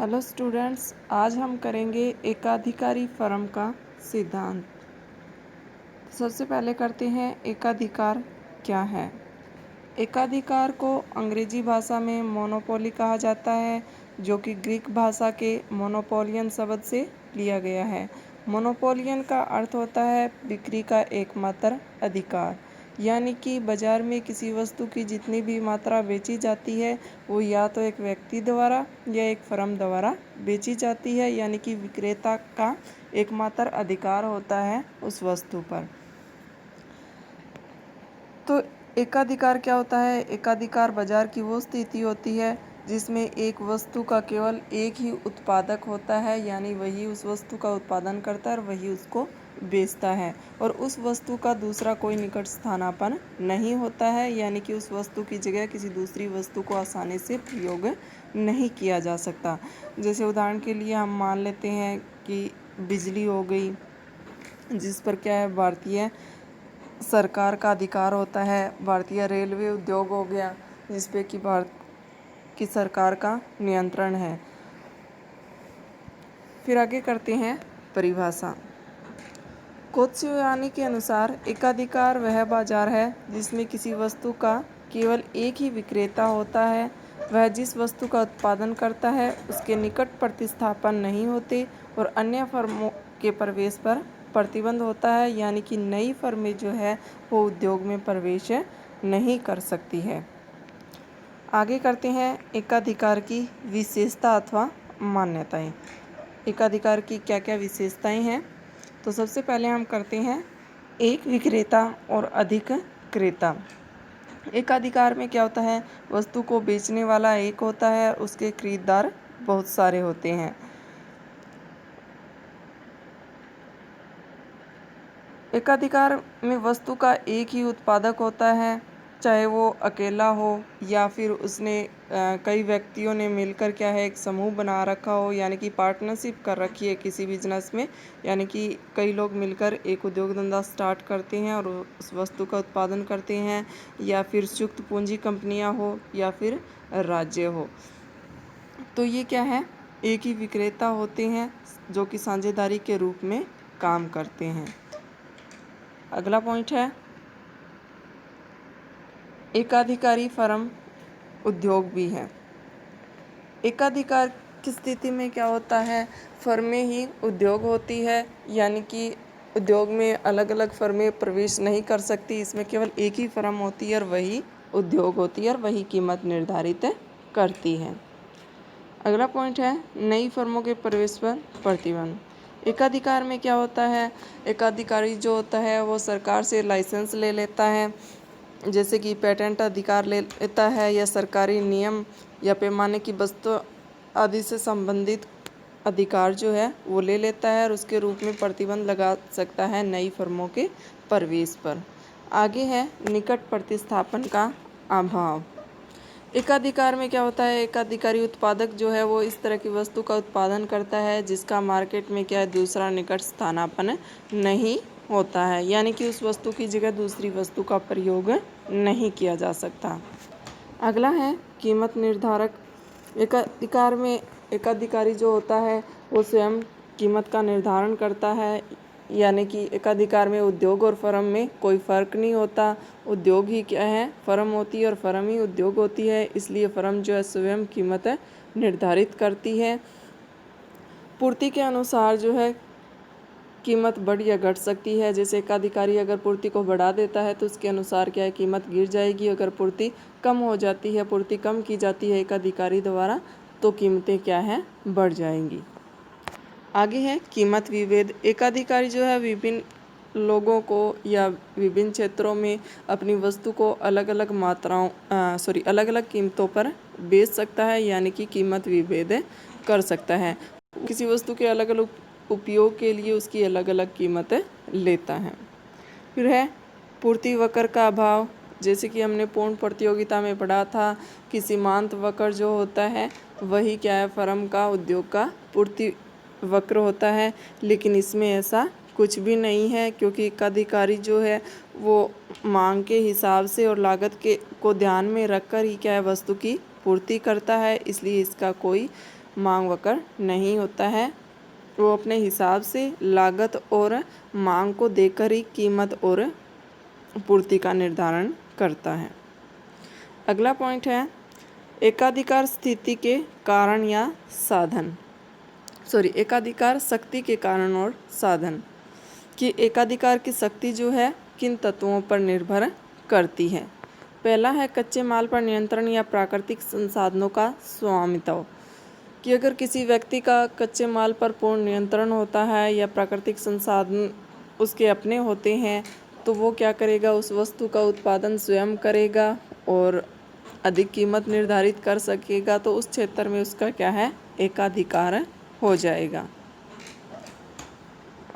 Hello students, आज हम करेंगे एकाधिकारी फर्म का सिद्धांत। सबसे पहले करते हैं एकाधिकार क्या है। एकाधिकार को अंग्रेजी भाषा में मोनोपोली कहा जाता है, जो कि ग्रीक भाषा के मोनोपोलियन शब्द से लिया गया है। मोनोपोलियन का अर्थ होता है बिक्री का एकमात्र अधिकार, यानी कि बाजार में किसी वस्तु की जितनी भी मात्रा बेची जाती है वो या तो एक व्यक्ति द्वारा या एक फर्म द्वारा बेची जाती है, यानी कि विक्रेता का एकमात्र अधिकार होता है उस वस्तु पर। तो एकाधिकार क्या होता है? एकाधिकार बाजार की वो स्थिति होती है जिसमें एक वस्तु का केवल एक ही उत्पादक होता है, यानी वही उस वस्तु का उत्पादन करता है और वही उसको बेचता है, और उस वस्तु का दूसरा कोई निकट स्थानापन्न नहीं होता है, यानी कि उस वस्तु की जगह किसी दूसरी वस्तु को आसानी से प्रयोग नहीं किया जा सकता। जैसे उदाहरण के लिए हम मान लेते हैं कि बिजली हो गई, जिस पर क्या है भारतीय सरकार का अधिकार होता है। भारतीय रेलवे उद्योग हो गया, जिस पे कि भारत की सरकार का नियंत्रण है। फिर आगे करते हैं परिभाषा। कोत्सुयानी के अनुसार एकाधिकार वह बाजार है जिसमें किसी वस्तु का केवल एक ही विक्रेता होता है। वह जिस वस्तु का उत्पादन करता है उसके निकट प्रतिस्थापन नहीं होते और अन्य फर्मों के प्रवेश पर प्रतिबंध होता है, यानी कि नई फर्में जो है वो उद्योग में प्रवेश नहीं कर सकती है। आगे करते हैं एकाधिकार की विशेषता अथवा मान्यताएं। एकाधिकार की क्या क्या विशेषताएं हैं? तो सबसे पहले हम करते हैं एक विक्रेता और अधिक क्रेता। एकाधिकार में क्या होता है? वस्तु को बेचने वाला एक होता है, उसके खरीदार बहुत सारे होते हैं। एकाधिकार में वस्तु का एक ही उत्पादक होता है, चाहे वो अकेला हो या फिर उसने कई व्यक्तियों ने मिलकर क्या है एक समूह बना रखा हो, यानी कि पार्टनरशिप कर रखी है किसी बिजनेस में, यानी कि कई लोग मिलकर एक उद्योग धंधा स्टार्ट करते हैं और उस वस्तु का उत्पादन करते हैं, या फिर संयुक्त पूंजी कंपनियां हो या फिर राज्य हो। तो ये क्या है? एक ही विक्रेता होते हैं जो कि साझेदारी के रूप में काम करते हैं। अगला पॉइंट है एकाधिकारी फर्म उद्योग भी है। एकाधिकार की स्थिति में क्या होता है? फर्में ही उद्योग होती है, यानी कि उद्योग में अलग अलग फर्में प्रवेश नहीं कर सकती। इसमें केवल एक ही फर्म होती है और वही उद्योग होती है और वही कीमत निर्धारित करती है। अगला पॉइंट है नई फर्मों के प्रवेश पर प्रतिबंध। एकाधिकार में क्या होता है? एकाधिकारी जो होता है वो सरकार से लाइसेंस ले लेता है, जैसे कि पेटेंट अधिकार ले लेता है, या सरकारी नियम या पैमाने की वस्तु आदि से संबंधित अधिकार जो है वो ले लेता है और उसके रूप में प्रतिबंध लगा सकता है नई फर्मों के प्रवेश पर। आगे है निकट प्रतिस्थापन का अभाव। एकाधिकार में क्या होता है? एकाधिकारी उत्पादक जो है वो इस तरह की वस्तु का उत्पादन करता है जिसका मार्केट में क्या है दूसरा निकट स्थानापन्न नहीं होता है, यानी कि उस वस्तु की जगह दूसरी वस्तु का प्रयोग नहीं किया जा सकता। अगला है कीमत निर्धारक। एकाधिकार में एकाधिकारी जो होता है वो स्वयं कीमत का निर्धारण करता है, यानी कि एकाधिकार में उद्योग और फर्म में कोई फर्क नहीं होता। उद्योग ही क्या है फर्म होती है और फर्म ही उद्योग होती है, इसलिए फर्म जो है स्वयं कीमत निर्धारित करती है। पूर्ति के अनुसार जो है कीमत बढ़ या घट सकती है। जैसे एकाधिकारी अगर पूर्ति को बढ़ा देता है तो उसके अनुसार क्या है कीमत गिर जाएगी। अगर पूर्ति कम हो जाती है, पूर्ति कम की जाती है एकाधिकारी द्वारा, तो कीमतें क्या है बढ़ जाएंगी। आगे है कीमत विभेद। एकाधिकारी जो है विभिन्न लोगों को या विभिन्न क्षेत्रों में अपनी वस्तु को अलग अलग अलग अलग कीमतों पर बेच सकता है, यानी कि कीमत विभेद कर सकता है। किसी वस्तु के अलग अलग उपयोग के लिए उसकी अलग अलग कीमतें लेता है। फिर है पूर्ति वक्र का अभाव। जैसे कि हमने पूर्ण प्रतियोगिता में पढ़ा था कि सीमांत वक्र जो होता है वही क्या है फर्म का उद्योग का पूर्ति वक्र होता है, लेकिन इसमें ऐसा कुछ भी नहीं है, क्योंकि एकाधिकारी जो है वो मांग के हिसाब से और लागत को ध्यान में रखकर ही क्या है वस्तु की पूर्ति करता है, इसलिए इसका कोई मांग वक्र नहीं होता है। वो अपने हिसाब से लागत और मांग को देखकर ही कीमत और पूर्ति का निर्धारण करता है। अगला पॉइंट है एकाधिकार स्थिति के कारण या साधन, एकाधिकार शक्ति के कारण और साधन। कि एकाधिकार की शक्ति जो है किन तत्वों पर निर्भर करती है। पहला है कच्चे माल पर नियंत्रण या प्राकृतिक संसाधनों का स्वामित्व। कि अगर किसी व्यक्ति का कच्चे माल पर पूर्ण नियंत्रण होता है या प्राकृतिक संसाधन उसके अपने होते हैं तो वो क्या करेगा, उस वस्तु का उत्पादन स्वयं करेगा और अधिक कीमत निर्धारित कर सकेगा, तो उस क्षेत्र में उसका क्या है, एकाधिकार हो जाएगा।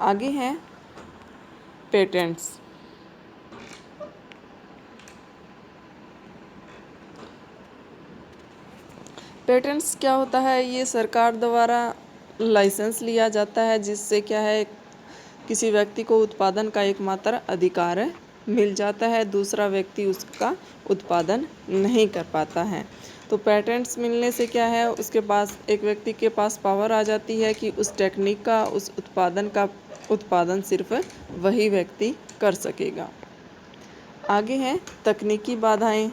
आगे है पेटेंट्स। पेटेंट्स क्या होता है, ये सरकार द्वारा लाइसेंस लिया जाता है जिससे क्या है किसी व्यक्ति को उत्पादन का एकमात्र अधिकार मिल जाता है, दूसरा व्यक्ति उसका उत्पादन नहीं कर पाता है। तो पेटेंट्स मिलने से क्या है, उसके पास एक व्यक्ति के पास पावर आ जाती है कि उस टेक्निक का, उस उत्पादन का उत्पादन सिर्फ वही व्यक्ति कर सकेगा। आगे है तकनीकी बाधाएं।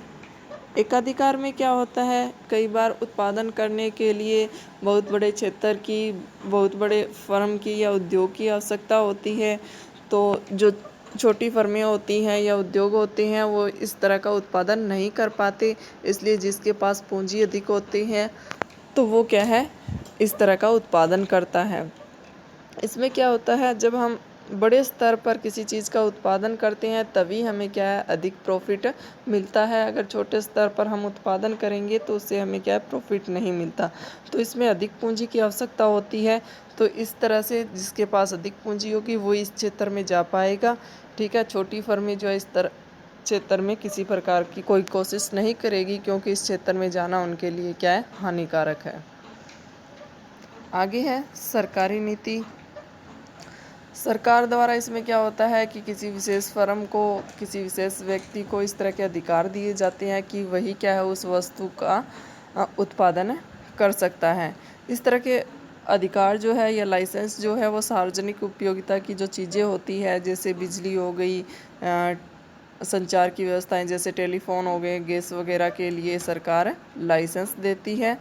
एकाधिकार में क्या होता है, कई बार उत्पादन करने के लिए बहुत बड़े क्षेत्र की, बहुत बड़े फर्म की या उद्योग की आवश्यकता होती है। तो जो छोटी फर्में होती हैं या उद्योग होते हैं वो इस तरह का उत्पादन नहीं कर पाते, इसलिए जिसके पास पूंजी अधिक होती है तो वो क्या है, इस तरह का उत्पादन करता है। इसमें क्या होता है, जब हम बड़े स्तर पर किसी चीज़ का उत्पादन करते हैं तभी हमें क्या है, अधिक प्रॉफिट मिलता है। अगर छोटे स्तर पर हम उत्पादन करेंगे तो उससे हमें क्या है, प्रॉफिट नहीं मिलता। तो इसमें अधिक पूंजी की आवश्यकता होती है। तो इस तरह से जिसके पास अधिक पूंजी होगी वो इस क्षेत्र में जा पाएगा। ठीक है, छोटी फर्में जो है इस तरह क्षेत्र में किसी प्रकार की कोई कोशिश नहीं करेगी क्योंकि इस क्षेत्र में जाना उनके लिए क्या है, हानिकारक है। आगे है सरकारी नीति। सरकार द्वारा इसमें क्या होता है कि किसी विशेष फर्म को, किसी विशेष व्यक्ति को इस तरह के अधिकार दिए जाते हैं कि वही क्या है, उस वस्तु का उत्पादन कर सकता है। इस तरह के अधिकार जो है या लाइसेंस जो है वो सार्वजनिक उपयोगिता की जो चीज़ें होती है, जैसे बिजली हो गई, संचार की व्यवस्थाएं जैसे टेलीफोन हो गए, गैस वगैरह के लिए सरकार लाइसेंस देती है।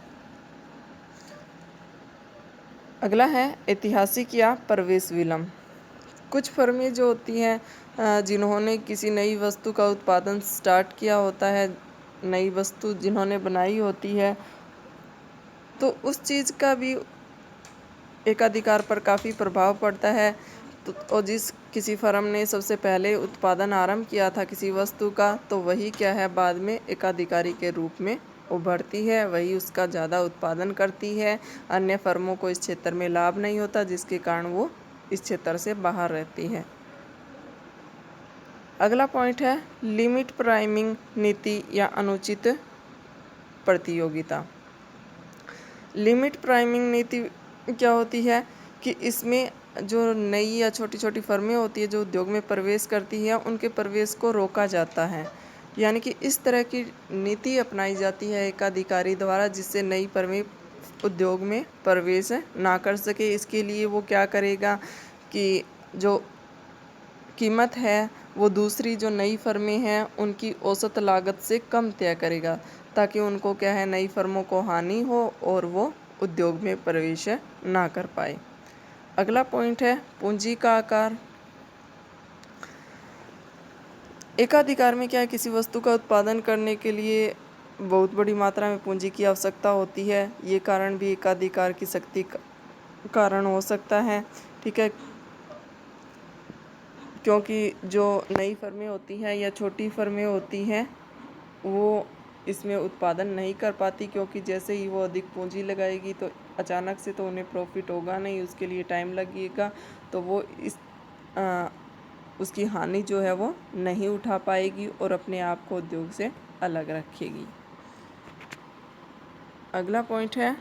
अगला है ऐतिहासिक या प्रवेश विलंब। कुछ फर्में जो होती हैं जिन्होंने किसी नई वस्तु का उत्पादन स्टार्ट किया होता है, नई वस्तु जिन्होंने बनाई होती है, तो उस चीज़ का भी एकाधिकार पर काफ़ी प्रभाव पड़ता है। तो और जिस किसी फर्म ने सबसे पहले उत्पादन आरंभ किया था किसी वस्तु का, तो वही क्या है, बाद में एकाधिकारी के रूप में उभरती है, वही उसका ज़्यादा उत्पादन करती है। अन्य फर्मों को इस क्षेत्र में लाभ नहीं होता जिसके कारण वो इस क्षेत्र से बाहर रहती है। अगला पॉइंट है लिमिट प्राइमिंग नीति या अनुचित प्रतियोगिता। लिमिट प्राइमिंग नीति क्या होती है कि इसमें जो नई या छोटी छोटी फर्में होती है जो उद्योग में प्रवेश करती है उनके प्रवेश को रोका जाता है। यानी कि इस तरह की नीति अपनाई जाती है एकाधिकारी द्वारा जिससे नई फर्में उद्योग में प्रवेश ना कर सके। इसके लिए वो क्या करेगा कि जो कीमत है वो दूसरी जो नई फर्में हैं उनकी औसत लागत से कम तय करेगा, ताकि उनको क्या है, नई फर्मों को हानि हो और वो उद्योग में प्रवेश ना कर पाए। अगला पॉइंट है पूंजी का आकार। एकाधिकार में क्या है, किसी वस्तु का उत्पादन करने के लिए बहुत बड़ी मात्रा में पूंजी की आवश्यकता होती है। ये कारण भी एकाधिकार की शक्ति का कारण हो सकता है। ठीक है, क्योंकि जो नई फर्में होती हैं या छोटी फर्में होती हैं वो इसमें उत्पादन नहीं कर पाती, क्योंकि जैसे ही वो अधिक पूंजी लगाएगी तो अचानक से तो उन्हें प्रॉफिट होगा नहीं, उसके लिए टाइम लगेगा। तो वो उसकी हानि जो है वो नहीं उठा पाएगी और अपने आप को उद्योग से अलग रखेगी। अगला पॉइंट है